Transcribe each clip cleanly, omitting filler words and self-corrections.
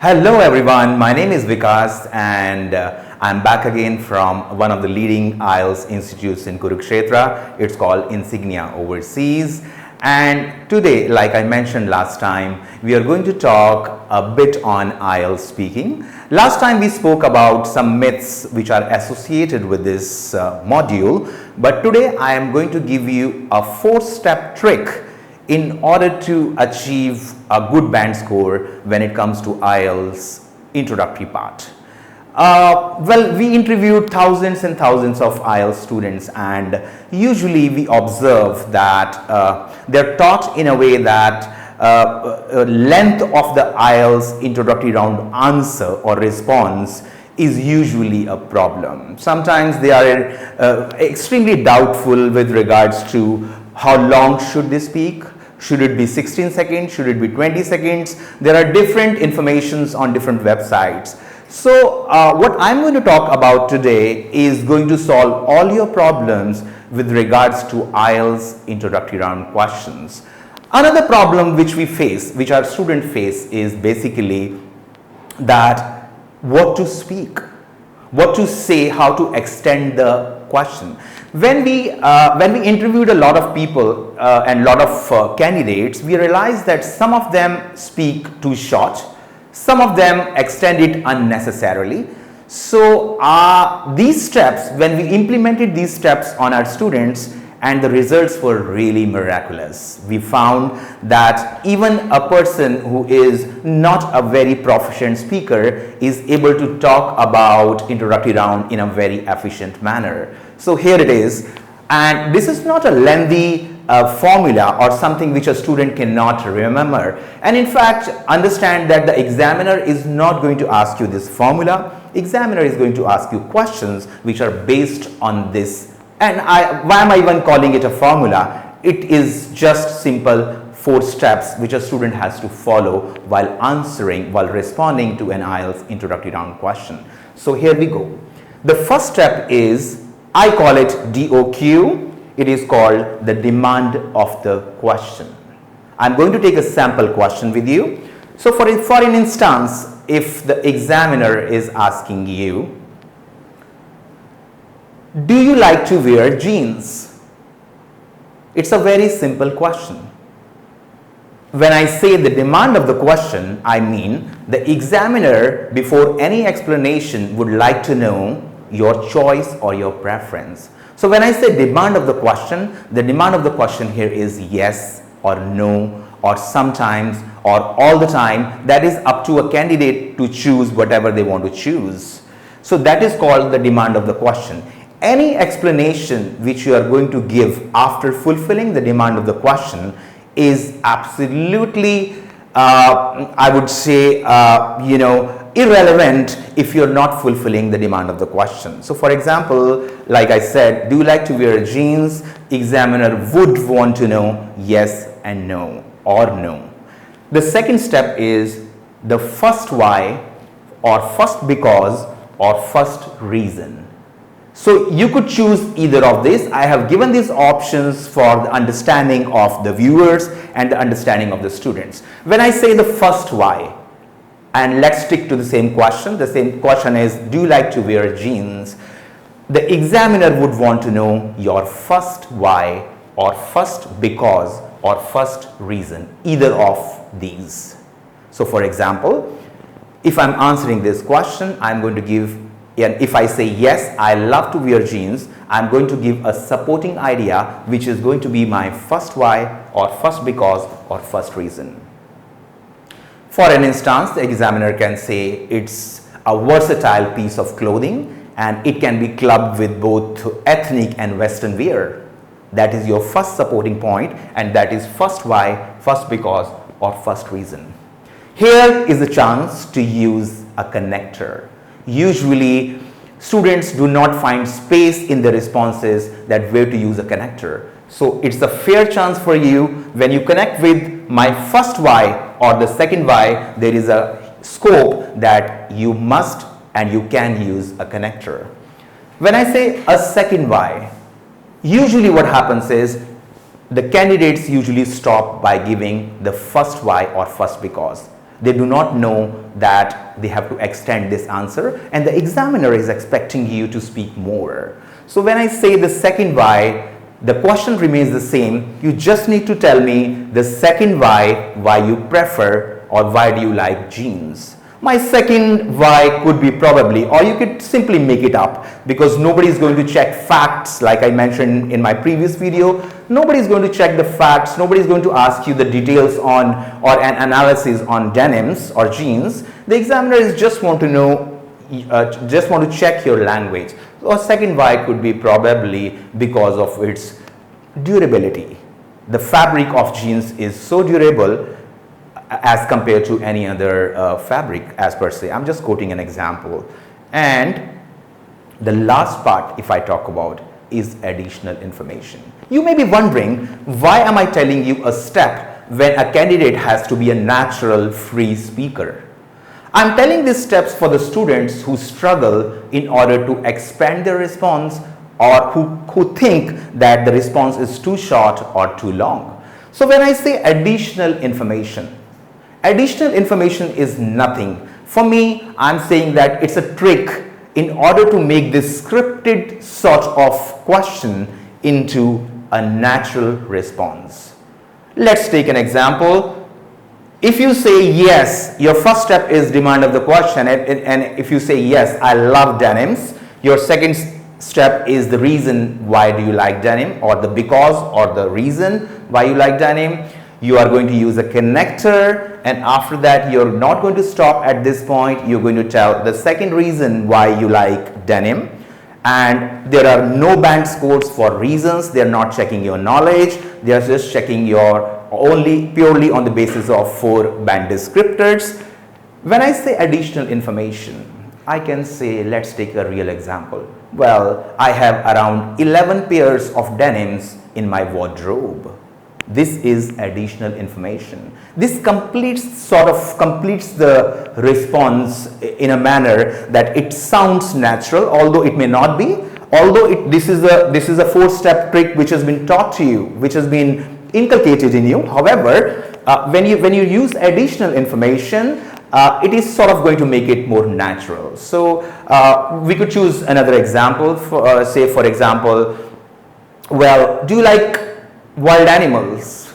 Hello everyone, my name is Vikas and I'm back again from one of the leading IELTS institutes in Kurukshetra. It's called Insignia Overseas, and today, like I mentioned last time, we are going to talk a bit on IELTS speaking. Last time we spoke about some myths which are associated with this module, but today I am going to give you a 4-step trick in order to achieve a good band score when it comes to IELTS introductory part. Well, we interviewed thousands and thousands of IELTS students, and usually we observe that they're taught in a way that length of the IELTS introductory round answer or response is usually a problem. Sometimes they are extremely doubtful with regards to how long should they speak. Should it be 16 seconds? Should it be 20 seconds? There are different informations on different websites. So what I'm going to talk about today is going to solve all your problems with regards to IELTS introductory round questions. Another problem which we face, which our students face, is basically that what to speak, what to say, how to extend the question. When we interviewed a lot of people and a lot of candidates, we realized that some of them speak too short, some of them extend it unnecessarily. So these steps, when we implemented these steps on our students, and the results were really miraculous. We found that even a person who is not a very proficient speaker is able to talk about introductory round in a very efficient manner. So here it is, and this is not a lengthy formula or something which a student cannot remember. And in fact, understand that the examiner is not going to ask you this formula. Examiner is going to ask you questions which are based on this. And why am I even calling it a formula? It is just simple 4 steps which a student has to follow while answering, while responding to an IELTS introductory round question. So here we go. The first step is, I call it DOQ. It is called the demand of the question. I'm going to take a sample question with you. So for an instance, if the examiner is asking you, do you like to wear jeans? It's a very simple question. When I say the demand of the question, I mean the examiner, before any explanation, would like to know your choice or your preference. So when I say demand of the demand of the question here is yes or no, or sometimes or all the time. That is up to a candidate to choose whatever they want to choose. So that is called the demand of the question. Any explanation which you are going to give after fulfilling the demand of the question is absolutely, I would say, irrelevant if you're not fulfilling the demand of the question. So for example, like I said, do you like to wear jeans? Examiner would want to know yes and no or no. The second step is the first why or first because or first reason. So you could choose either of this. I have given these options for the understanding of the viewers and the understanding of the students. When I say the first why, and let's stick to the same question. The same question is, do you like to wear jeans? The examiner would want to know your first why or first because or first reason, either of these. So for example, if I'm answering this question, I'm going to give, and if I say yes, I love to wear jeans, I'm going to give a supporting idea which is going to be my first why or first because or first reason. For an instance, the examiner can say it's a versatile piece of clothing and it can be clubbed with both ethnic and Western wear. That is your first supporting point, and that is first why, first because or first reason. Here is a chance to use a connector. Usually students do not find space in the responses that where to use a connector. So it's a fair chance for you. When you connect with my first why or the second why, there is a scope that you must and you can use a connector. When I say a second why, usually what happens is the candidates usually stop by giving the first why or first because. They do not know that they have to extend this answer, and the examiner is expecting you to speak more. So when I say the second why, the question remains the same. You just need to tell me the second why you prefer or why do you like jeans. My second why could be probably, or you could simply make it up, because nobody is going to check facts like I mentioned in my previous video. Nobody is going to check the facts. Nobody is going to ask you the details on or an analysis on denims or jeans. The examiner is just want to know, just want to check your language. So a second why could be probably because of its durability. The fabric of jeans is so durable as compared to any other fabric as per se. I'm just quoting an example. And the last part, if I talk about, is additional information. You may be wondering, why am I telling you a step when a candidate has to be a natural free speaker? I'm telling these steps for the students who struggle in order to expand their response, or who think that the response is too short or too long. So when I say additional information is nothing. For me, I'm saying that it's a trick in order to make this scripted sort of question into a natural response. Let's take an example. If you say yes, your first step is demand of the question, and if you say yes, I love denims, your second step is the reason why do you like denim, or the because or the reason why you like denim. You are going to use a connector, and after that you're not going to stop at this point. You're going to tell the second reason why you like denim, and there are no band scores for reasons. They're not checking your knowledge, they're just checking your purely on the basis of 4 band descriptors. When I say additional information, I can say, let's take a real example. Well, I have around 11 pairs of denims in my wardrobe. This is additional information. This sort of completes the response in a manner that it sounds natural, although it may not be. Although this is a 4-step trick which has been taught to you, which has been inculcated in you. However, when you use additional information, it is sort of going to make it more natural. So we could choose another example. Say for example, well, do you like wild animals?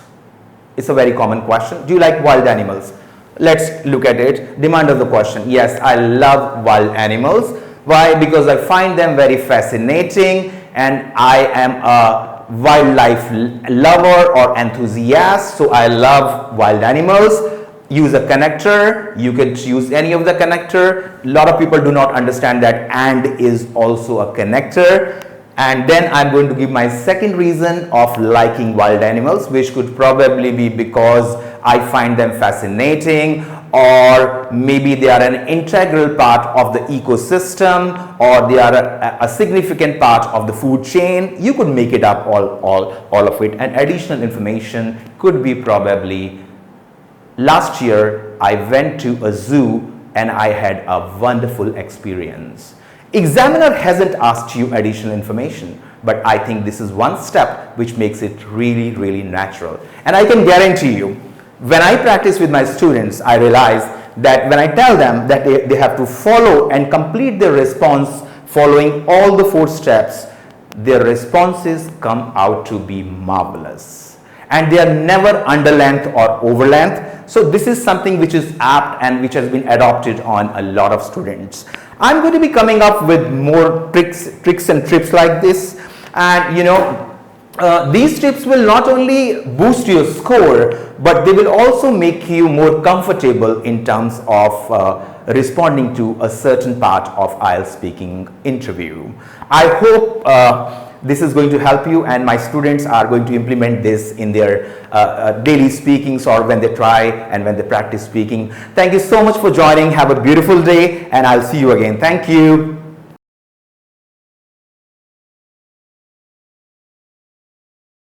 It's a very common question. Do you like wild animals? Let's look at it. Demand of the question. Yes, I love wild animals. Why? Because I find them very fascinating, and I am a wildlife lover or enthusiast, so I love wild animals. Use a connector. You could use any of the connector. A lot of people do not understand that and is also a connector. And then I'm going to give my second reason of liking wild animals, which could probably be because I find them fascinating, or maybe they are an integral part of the ecosystem, or they are a significant part of the food chain. You could make it up all of it. And additional information could be probably, last year I went to a zoo and I had a wonderful experience. Examiner hasn't asked you additional information, but I think this is one step which makes it really natural. And I can guarantee you, when I practice with my students, I realize that when I tell them that they have to follow and complete their response following all the 4 steps, their responses come out to be marvelous. And they are never under length or over length. So this is something which is apt and which has been adopted on a lot of students. I'm going to be coming up with more tricks and tips like this, and these tips will not only boost your score, but they will also make you more comfortable in terms of responding to a certain part of IELTS speaking interview. I hope this is going to help you, and my students are going to implement this in their daily speakings, or when they try and when they practice speaking. Thank you so much for joining. Have a beautiful day, and I'll see you again. Thank you.